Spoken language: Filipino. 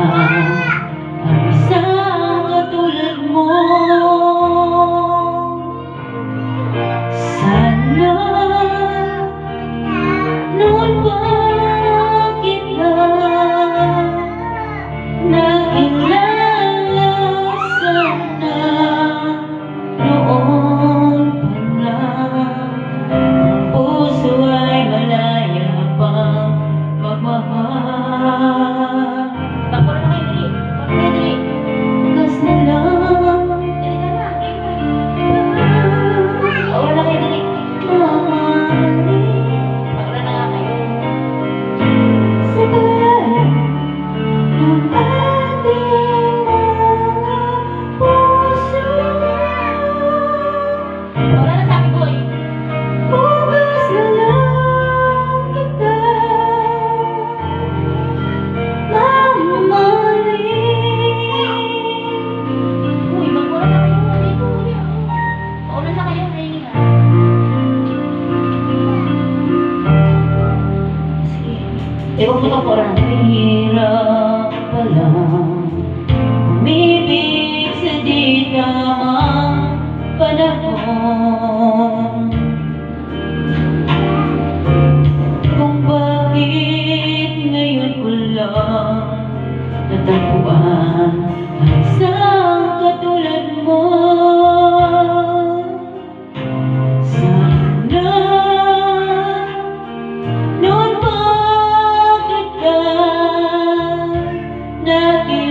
ang isang katulad mo. Sana noon pa kita nakilala, sana noon pa lang ang puso ay malaya pang magmahal. Takbo na kayo, dali. Takbo na, dali. Hanggas na lang. Dali ka na. Takbo na kayo, dali. Mamahalin. Takbo na nga kayo. Sa tagal ng ating mga puso. Wala na sabi ko eh. Hanggas na lang kita mamahalin. Uy, magmura na kayo. Dito, ulit. Paulan na kayo, Rainy nga. Sige. Ewan ko ito po lang. Mahirap pala umibig sa di tamang panahon. Kung bakit ngayon ko lang natagpuan ang isang katulad mo. Sana noon pa kita nakilala.